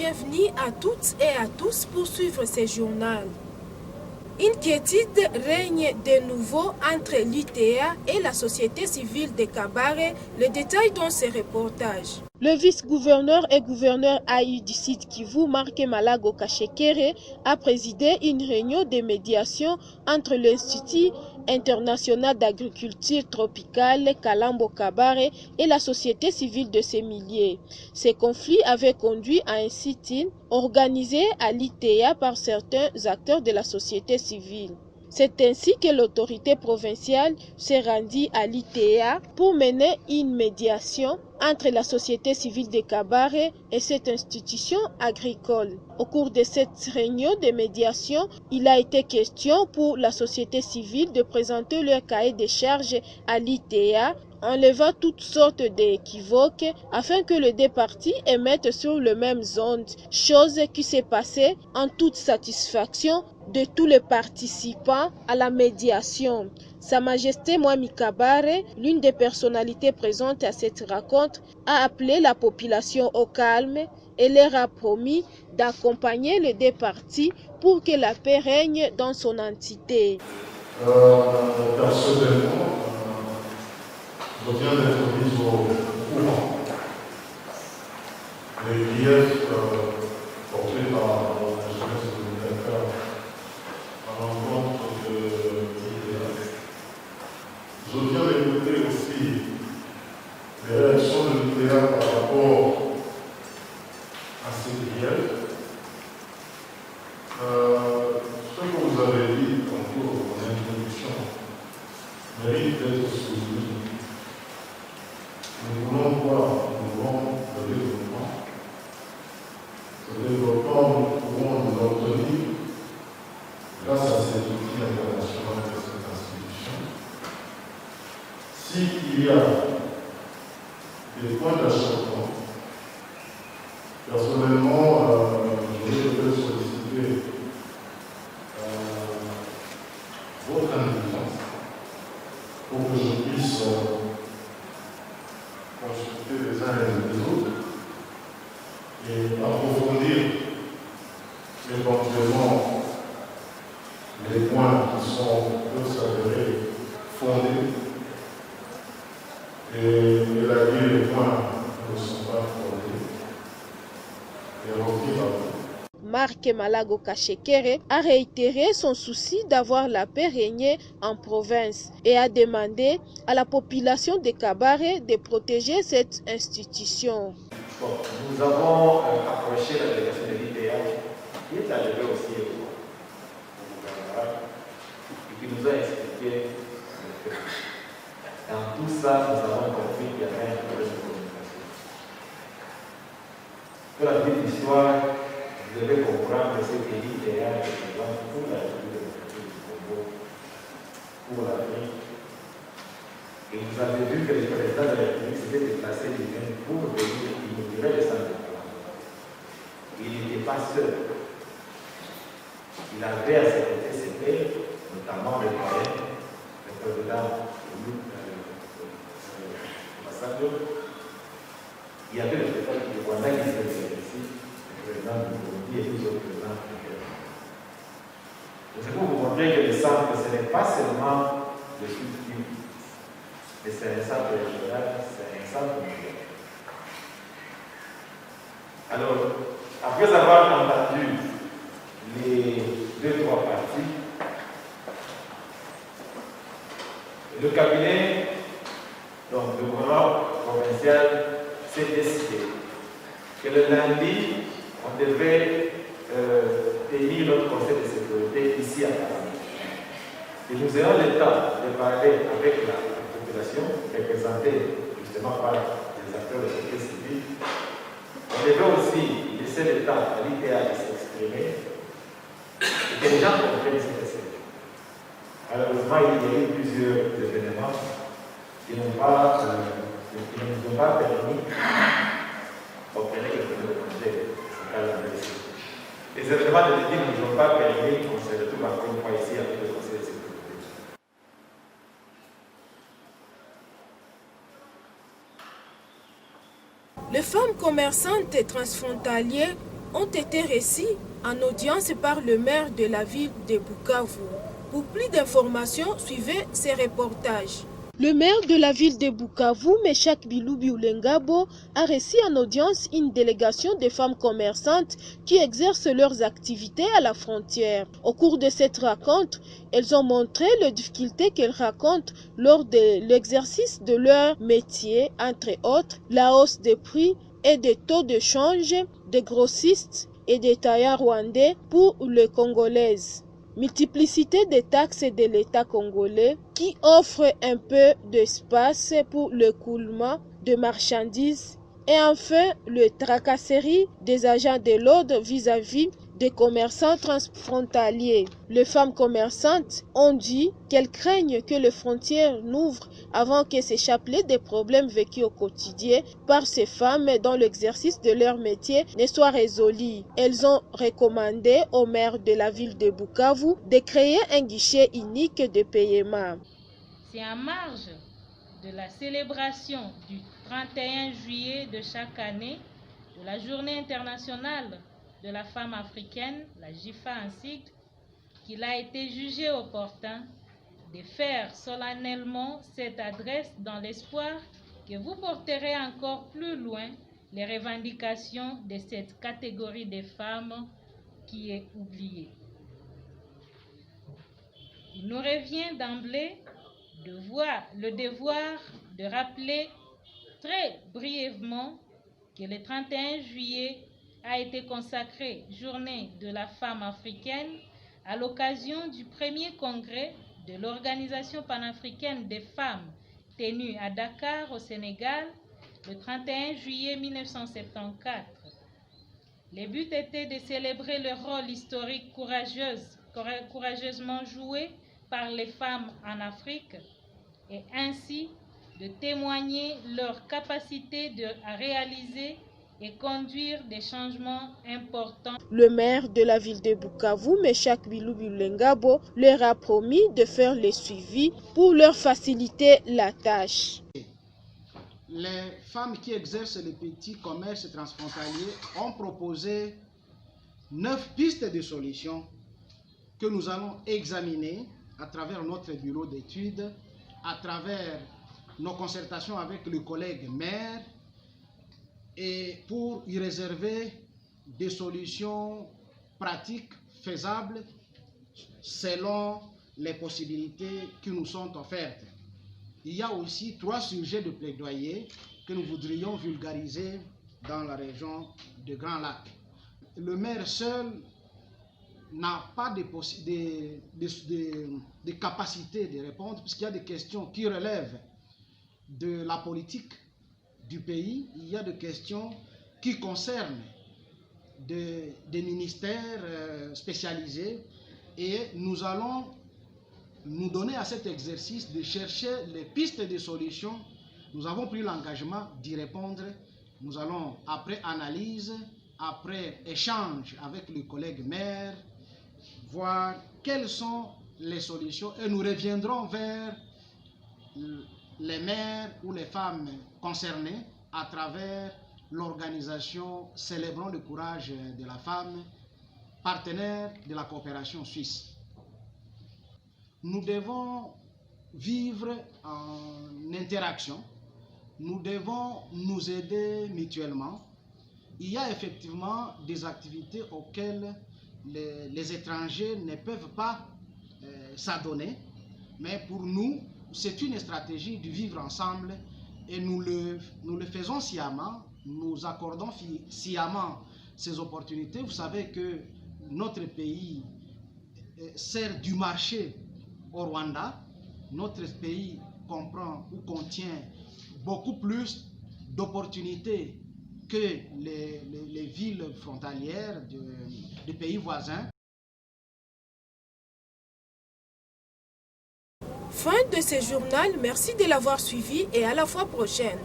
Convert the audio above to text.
bienvenue à toutes et à tous pour suivre ce journal. Une quiétude règne de nouveau entre l'UTA et la société civile de Kabare. Le détail dans ce reportage. Le vice-gouverneur et gouverneur AU du site Kivu, Marc Malago Kashekere, a présidé une réunion de médiation entre l'Institut international d'agriculture tropicale Kalambo Kabare et la société civile de ces milliers. Ces conflits avaient conduit à un sit-in organisé à l'ITA par certains acteurs de la société civile. C'est ainsi que l'autorité provinciale s'est rendue à l'ITA pour mener une médiation entre la société civile de Kabare et cette institution agricole. Au cours de cette réunion de médiation, il a été question pour la société civile de présenter leur cahier de charges à l'ITA, enlevant toutes sortes d'équivoques afin que les deux parties émettent sur le même onde, chose qui s'est passée en toute satisfaction de tous les participants à la médiation. Sa Majesté Mwami Kabare, l'une des personnalités présentes à cette rencontre, a appelé la population au calme et leur a promis d'accompagner les deux parties pour que la paix règne dans son entité. Personnellement, je viens d'être mis au courant des griefs portés par la jeunesse de Dakar à l'encontre de l'IDF. Je viens d'écouter aussi les réactions de l'IDA par rapport à ces griefs. Ce que vous avez dit tantôt en introduction mérite d'être souligné. Nous voulons voir, nous voulons le développement. Ce développement, nous pouvons nous obtenir grâce à ces outils internationaux de cette institution. S'il y a des points d'achoppement, personnellement, je vais solliciter votre indulgence pour que je puisse consulter les uns et les autres et approfondir éventuellement les points qui peuvent s'avérer fondés et élaguer les points qui ne sont pas fondés et revenir à vous. Marc Malago Kashekere a réitéré son souci d'avoir la paix régnée en province et a demandé à la population de Kabare de protéger cette institution. Bon, nous avons approché la délégation de l'ITA qui est arrivée aussi au gouvernement et qui nous a expliqué le fait. Dans tout ça, nous avons compris qu'il y avait un problème de communication. Pour la petite histoire, vous devez comprendre que ce que l'ITA représente pour la République démocratique du Congo, pour l'Afrique. Et vous avez vu que le président de la République s'était déplacé lui-même pour venir inaugurer le centre de Kalambo. Il n'était pas seul. Il avait à ses côtés ses pairs, notamment le parrain, le président ambassadeur. Il y avait le président du Rwanda qui était ici, le président du Burundi et tous les autres présidents. Donc c'est pour vous montrer que le centre, ce n'est pas seulement le structure. Et c'est un centre régional, c'est un centre mondial. Alors, après avoir entendu les deux, trois parties, le cabinet, donc le gouvernement provincial, s'est décidé que le lundi, on devait tenir notre conseil de sécurité ici à Paris. Et nous ayons le temps de parler avec la population représentée justement par les acteurs de la société civile. On devait aussi laisser le temps à l'ITA de s'exprimer et que les gens comprennent ce que c'est. Malheureusement, il y a eu plusieurs événements qui ne nous ont pas permis d'opérer le projet central de l'État. Les événements de l'État ne nous ont pas permis qu'on se retrouve encore une fois ici avec le conseil de sécurité. Les femmes commerçantes transfrontalières ont été reçus en audience par le maire de la ville de Bukavu. Pour plus d'informations, suivez ces reportages. Le maire de la ville de Bukavu, Meshak Bilubi Ulengabo, a reçu en audience une délégation de femmes commerçantes qui exercent leurs activités à la frontière. Au cours de cette rencontre, elles ont montré les difficultés qu'elles rencontrent lors de l'exercice de leur métier, entre autres la hausse des prix et des taux de change des grossistes et des tailleurs rwandais pour les Congolaises. Multiplicité des taxes de l'État congolais qui offre un peu d'espace pour l'écoulement de marchandises et enfin le tracasserie des agents de l'ordre vis-à-vis des commerçants transfrontaliers. Les femmes commerçantes ont dit qu'elles craignent que les frontières n'ouvrent avant que s'échappent des problèmes vécus au quotidien par ces femmes dont l'exercice de leur métier ne soit résolu. Elles ont recommandé au maire de la ville de Bukavu de créer un guichet unique de paiement. C'est en marge de la célébration du 31 juillet de chaque année de la Journée internationale de la femme africaine, la JIFA en sigle, qu'il a été jugé opportun de faire solennellement cette adresse dans l'espoir que vous porterez encore plus loin les revendications de cette catégorie de femmes qui est oubliée. Il nous revient d'emblée le devoir de rappeler très brièvement que le 31 juillet a été consacré Journée de la femme africaine à l'occasion du premier congrès de l'Organisation panafricaine des femmes tenu à Dakar au Sénégal le 31 juillet 1974. Le but était de célébrer le rôle historique courageusement joué par les femmes en Afrique et ainsi de témoigner leur capacité à réaliser et conduire des changements importants. Le maire de la ville de Bukavu, Meshak Bilubi Ulengabo, leur a promis de faire les suivis pour leur faciliter la tâche. Les femmes qui exercent les petits commerces transfrontaliers ont proposé 9 pistes de solutions que nous allons examiner à travers notre bureau d'études, à travers nos concertations avec le collègue maire, et pour y réserver des solutions pratiques, faisables, selon les possibilités qui nous sont offertes. Il y a aussi 3 sujets de plaidoyer que nous voudrions vulgariser dans la région de Grand Lac. Le maire seul n'a pas de capacité de répondre, puisqu'il y a des questions qui relèvent de la politique du pays. Il y a des questions qui concernent des ministères spécialisés, et nous allons nous donner à cet exercice de chercher les pistes de solutions. Nous avons pris l'engagement d'y répondre. Nous allons, après analyse, après échange avec le collègue maire, voir quelles sont les solutions, et nous reviendrons vers les maires ou les femmes concernées à travers l'organisation Célébrons le courage de la femme, partenaire de la coopération suisse. Nous devons vivre en interaction, nous devons nous aider mutuellement. Il y a effectivement des activités auxquelles les étrangers ne peuvent pas s'adonner, mais pour nous, c'est une stratégie de vivre ensemble, et nous le faisons sciemment, nous accordons sciemment ces opportunités. Vous savez que notre pays sert du marché au Rwanda. Notre pays comprend ou contient beaucoup plus d'opportunités que les villes frontalières des pays voisins. Fin de ce journal, merci de l'avoir suivi et à la fois prochaine.